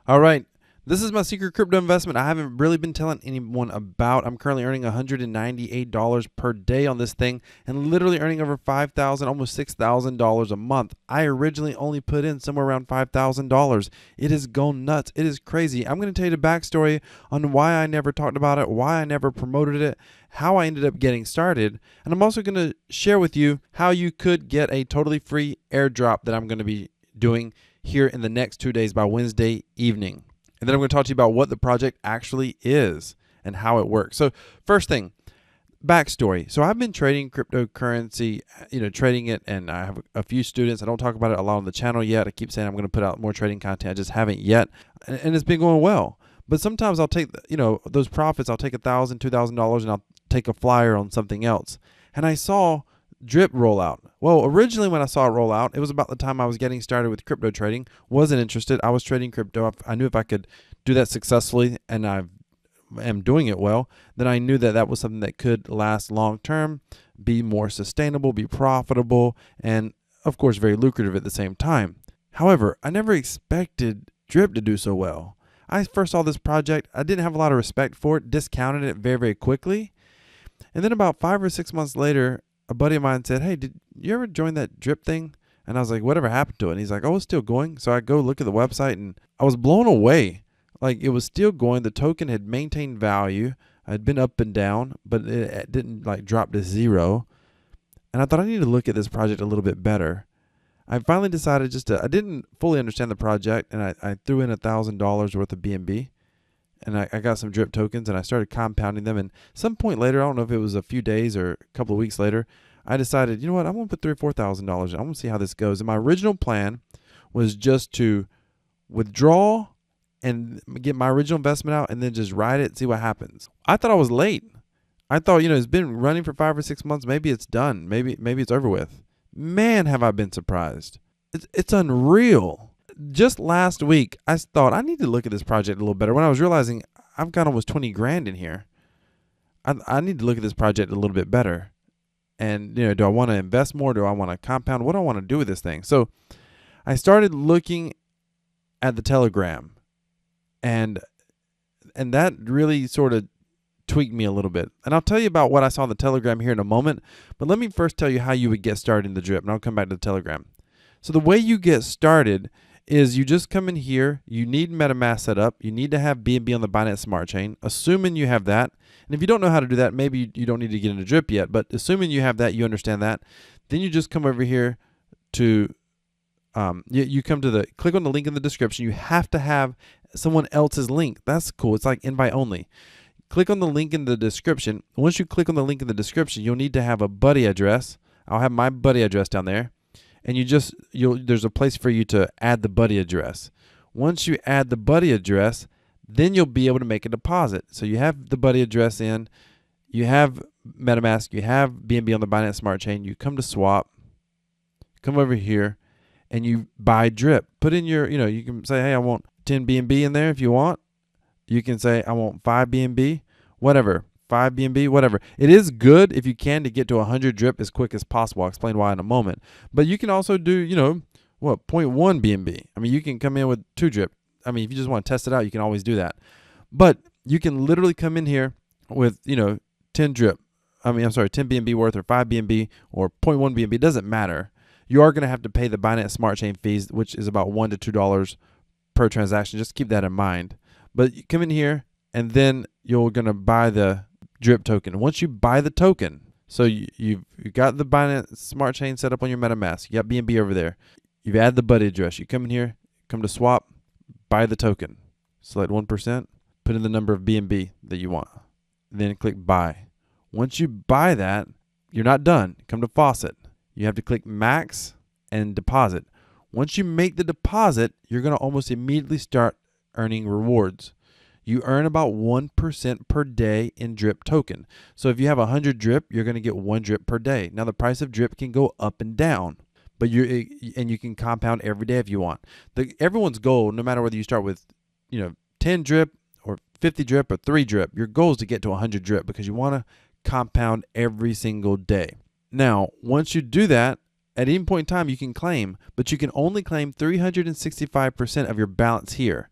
All right. This is my secret crypto investment I haven't really been telling anyone about. I'm currently earning $198 per day on this thing and literally earning over $5,000, almost $6,000 a month. I originally only put in somewhere around $5,000. It has gone nuts. It is crazy. I'm going to tell you the backstory on why I never talked about it, why I never promoted it, how I ended up getting started. And I'm also going to share with you how you could get a totally free airdrop that I'm going to be doing here in the next 2 days by Wednesday evening. And then I'm going to talk to you about what the project actually is and how it works. So first thing, backstory. So I've been trading cryptocurrency, trading it, and I have a few students. I don't talk about it a lot on the channel yet. I keep saying I'm going to put out more trading content. I just haven't yet. And it's been going well. But sometimes I'll take, those profits, I'll take $1,000, $2,000, and I'll take a flyer on something else. And I saw drip rollout. Well, originally when I saw it roll out, it was about the time I was getting started with crypto trading. Wasn't interested. I was trading crypto. I knew if I could do that successfully, and I am doing it well, then I knew that that was something that could last long term, be more sustainable, be profitable, and of course very lucrative at the same time. However, I never expected drip to do so well. I first saw this project. I didn't have a lot of respect for it, discounted it very, very quickly. And then about 5 or 6 months later, a buddy of mine said, "Hey, did you ever join that drip thing?" And I was like, "Whatever happened to it?" And he's like, "Oh, it's still going." So I go look at the website and I was blown away. Like, it was still going. The token had maintained value. I had been up and down, but it didn't like drop to zero. And I thought I need to look at this project a little bit better. I finally decided I didn't fully understand the project, and I threw in $1,000 worth of BNB. And I got some drip tokens, and I started compounding them. And some point later, I don't know if it was a few days or a couple of weeks later, I decided, you know what, I'm going to put $3,000 or $4,000. I'm going to see how this goes. And my original plan was just to withdraw and get my original investment out and then just ride it and see what happens. I thought I was late. I thought, it's been running for 5 or 6 months. Maybe it's done. Maybe it's over with. Man, have I been surprised. It's unreal. Just last week, I thought I need to look at this project a little better. When I was realizing I've got almost 20 grand in here, I need to look at this project a little bit better. And, do I want to invest more? Do I want to compound? What do I want to do with this thing? So I started looking at the Telegram, and that really sort of tweaked me a little bit. And I'll tell you about what I saw on the Telegram here in a moment. But let me first tell you how you would get started in the drip, and I'll come back to the Telegram. So the way you get started is you just come in here. You need MetaMask set up. You need to have BNB on the Binance Smart Chain, assuming you have that. And if you don't know how to do that, maybe you don't need to get into drip yet. But assuming you have that, you understand that, then you just come over here to you come to click on the link in the description. You have to have someone else's link. That's cool. It's like invite only. Click on the link in the description. Once you click on the link in the description, you'll need to have a BuddyAddress. I'll have my BuddyAddress down there. And there's a place for you to add the BuddyAddress. Once you add the BuddyAddress, then you'll be able to make a deposit. So you have the BuddyAddress in, you have MetaMask, you have BNB on the Binance Smart Chain. You come to swap, come over here, and you buy drip. Put in your, you can say, hey, I want 10 BNB in there if you want. You can say, I want 5 BNB, whatever. 5 BNB, whatever. It is good if you can to get to 100 drip as quick as possible. I'll explain why in a moment. But you can also do, 0.1 BNB. I mean, you can come in with 2 drip. I mean, if you just want to test it out, you can always do that. But you can literally come in here with, 10 drip. 10 BNB worth or 5 BNB or 0.1 BNB. It doesn't matter. You are going to have to pay the Binance Smart Chain fees, which is about $1 to $2 per transaction. Just keep that in mind. But you come in here, and then you're going to buy the drip token. Once you buy the token, so you've got the Binance Smart Chain set up on your MetaMask. You got BNB over there. You've added the BuddyAddress. You come in here, come to swap, buy the token. Select 1%, put in the number of BNB that you want. Then click buy. Once you buy that, you're not done. Come to faucet. You have to click max and deposit. Once you make the deposit, you're going to almost immediately start earning rewards. You earn about 1% per day in drip token. So if you have 100 drip, you're going to get 1 drip per day. Now the price of drip can go up and down, but you can compound every day if you want. Everyone's goal, no matter whether you start with 10 drip or 50 drip or 3 drip, your goal is to get to 100 drip because you want to compound every single day. Now, once you do that, at any point in time you can claim, but you can only claim 365% of your balance here.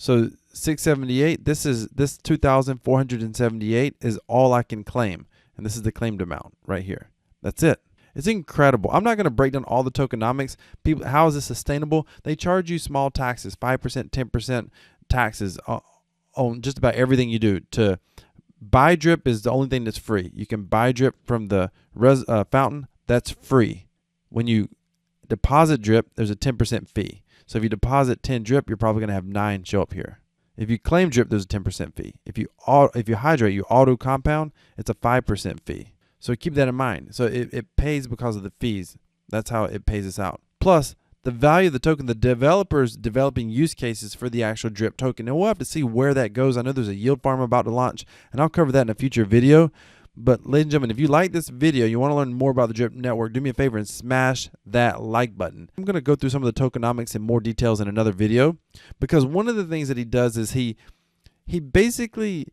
So 678, this 2,478 is all I can claim. And this is the claimed amount right here. That's it. It's incredible. I'm not going to break down all the tokenomics. People, how is this sustainable? They charge you small taxes, 5%, 10% taxes on just about everything you do. To buy drip is the only thing that's free. You can buy drip from the fountain. That's free. When you deposit drip, there's a 10% fee. So if you deposit 10 drip, you're probably going to have 9 show up here. If you claim drip, there's a 10% fee. If you hydrate, you auto compound, it's a 5% fee. So keep that in mind. So it pays because of the fees. That's how it pays us out. Plus, the value of the token, the developers developing use cases for the actual drip token. And we'll have to see where that goes. I know there's a yield farm about to launch, and I'll cover that in a future video. But ladies and gentlemen, if you like this video, you want to learn more about the Drip Network, do me a favor and smash that like button. I'm going to go through some of the tokenomics in more details in another video, because one of the things that he does is he basically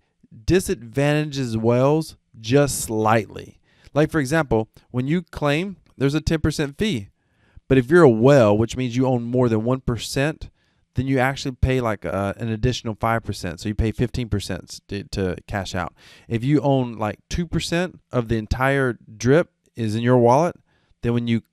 disadvantages whales just slightly. Like, for example, when you claim, there's a 10% fee. But if you're a whale, which means you own more than 1%, then you actually pay like an additional 5%. So you pay 15% to cash out. If you own like 2% of the entire drip is in your wallet, then when you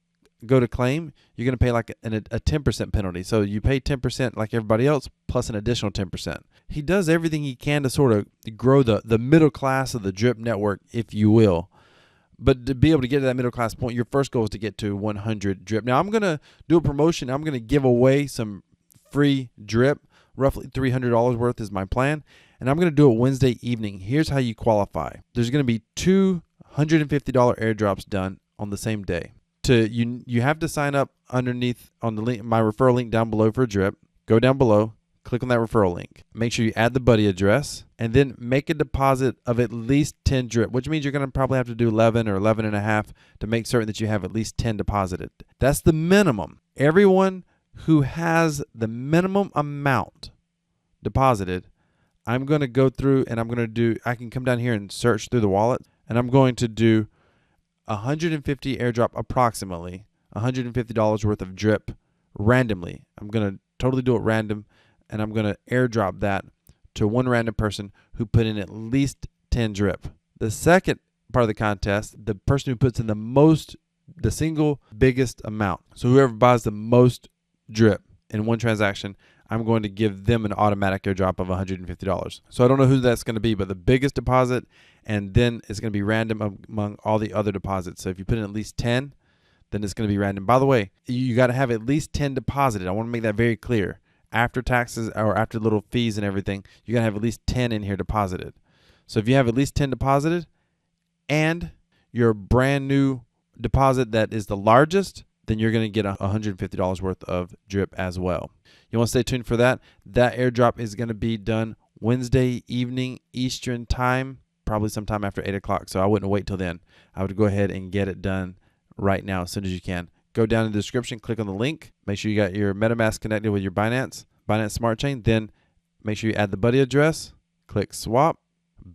go to claim, you're going to pay like a 10% penalty. So you pay 10% like everybody else plus an additional 10%. He does everything he can to sort of grow the middle class of the Drip Network, if you will. But to be able to get to that middle class point, your first goal is to get to 100 drip. Now I'm going to do a promotion. I'm going to give away some free drip, roughly $300 worth is my plan, and I'm going to do it Wednesday evening. Here's how you qualify. There's going to be $250 airdrops done on the same day. You have to sign up underneath on the link, my referral link down below for drip. Go down below, click on that referral link. Make sure you add the buddy address, and then make a deposit of at least 10 drip, which means you're going to probably have to do 11 or 11 and a half to make certain that you have at least 10 deposited. That's the minimum. Everyone who has the minimum amount deposited, I'm going to go through and I can come down here and search through the wallet, and I'm going to do 150 airdrop, approximately $150 worth of drip randomly. I'm going to totally do it random, and I'm going to airdrop that to one random person who put in at least 10 drip. The second part of the contest, the person who puts in the single biggest amount. So whoever buys the most drip in one transaction, I'm going to give them an automatic airdrop of $150. So I don't know who that's going to be, but the biggest deposit, and then it's going to be random among all the other deposits. So if you put in at least 10, then it's going to be random. By the way, you got to have at least 10 deposited. I want to make that very clear. After taxes or after little fees and everything, you got to have at least 10 in here deposited. So if you have at least 10 deposited and your brand new deposit that is the largest, then you're going to get $150 worth of drip as well. You want to stay tuned for that. That airdrop is going to be done Wednesday evening Eastern time, probably sometime after 8 o'clock. So I wouldn't wait till then. I would go ahead and get it done right now as soon as you can. Go down in the description, click on the link. Make sure you got your MetaMask connected with your Binance Smart Chain. Then make sure you add the buddy address. Click swap.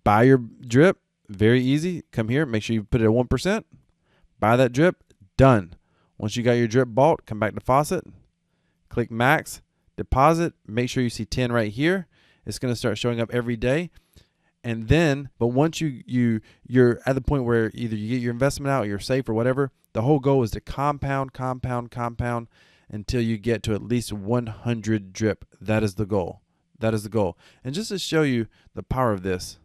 Buy your drip. Very easy. Come here. Make sure you put it at 1%. Buy that drip. Done. Once you got your drip bought, come back to faucet. Click max. Deposit. Make sure you see 10 right here. It's going to start showing up every day. And then, but once you're at the point where either you get your investment out or you're safe or whatever, the whole goal is to compound until you get to at least 100 drip. That is the goal. That is the goal. And just to show you the power of this,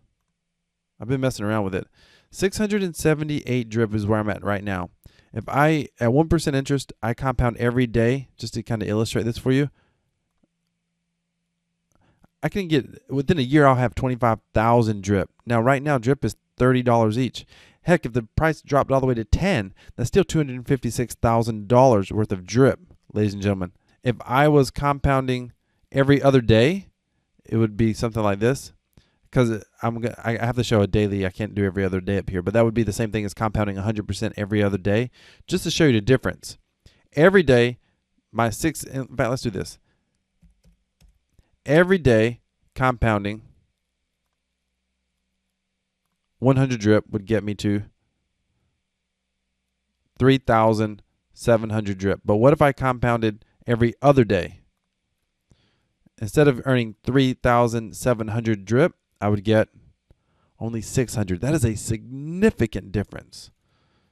I've been messing around with it. 678 drip is where I'm at right now. If I, at 1% interest, I compound every day, just to kind of illustrate this for you, I can get, within a year, I'll have 25,000 drip. Now, right now, drip is $30 each. Heck, if the price dropped all the way to 10, that's still $256,000 worth of drip, ladies and gentlemen. If I was compounding every other day, it would be something like this. Because I have to show a daily. I can't do every other day up here. But that would be the same thing as compounding 100% every other day. Just to show you the difference. Every day, in fact, let's do this. Every day, compounding 100 drip would get me to 3,700 drip. But what if I compounded every other day? instead of earning 3,700 drip, I would get only 600. That is a significant difference.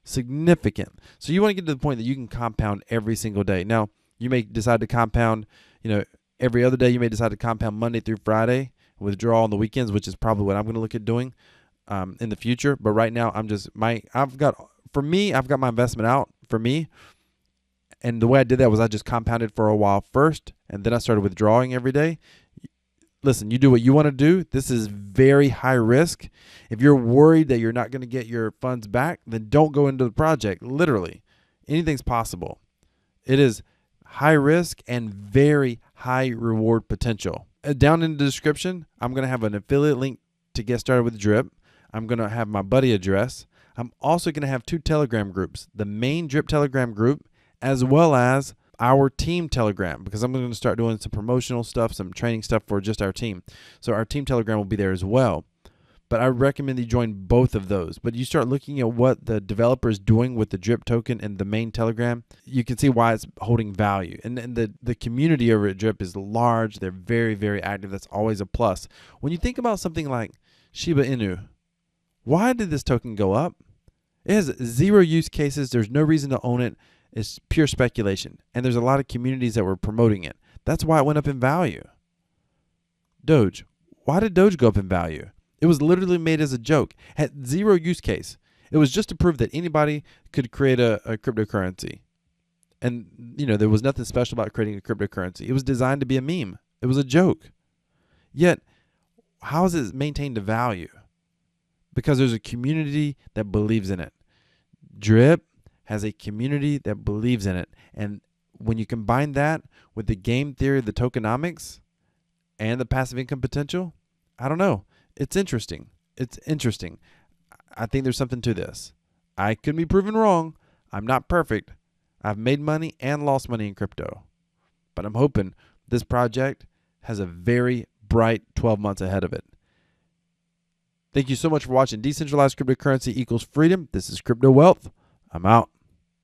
Significant. So you want to get to the point that you can compound every single day. Now, you may decide to compound, every other day. You may decide to compound Monday through Friday, withdraw on the weekends, which is probably what I'm going to look at doing in the future. But right now, I've got my investment out for me. And the way I did that was I just compounded for a while first, and then I started withdrawing every day. Listen, you do what you want to do. This is very high risk. If you're worried that you're not going to get your funds back, then don't go into the project. Literally, anything's possible. It is high risk and very high reward potential. Down in the description, I'm going to have an affiliate link to get started with Drip. I'm going to have my BuddyAddress. I'm also going to have 2 Telegram groups, the main Drip Telegram group, as well as our team Telegram, because I'm going to start doing some promotional stuff, some training stuff for just our team. So our team Telegram will be there as well. But I recommend you join both of those. But you start looking at what the developer is doing with the Drip token and the main Telegram, you can see why it's holding value. And the community over at Drip is large. They're very, very active. That's always a plus. When you think about something like Shiba Inu, why did this token go up? It has 0 use cases. There's no reason to own it. It's pure speculation. And there's a lot of communities that were promoting it. That's why it went up in value. Doge. Why did Doge go up in value? It was literally made as a joke. Had 0 use case. It was just to prove that anybody could create a cryptocurrency. And, there was nothing special about creating a cryptocurrency. It was designed to be a meme. It was a joke. Yet, how has it maintained a value? Because there's a community that believes in it. Drip has a community that believes in it. And when you combine that with the game theory of the tokenomics and the passive income potential, I don't know. It's interesting. It's interesting. I think there's something to this. I could be proven wrong. I'm not perfect. I've made money and lost money in crypto. But I'm hoping this project has a very bright 12 months ahead of it. Thank you so much for watching. Decentralized cryptocurrency equals freedom. This is Crypto Wealth. I'm out.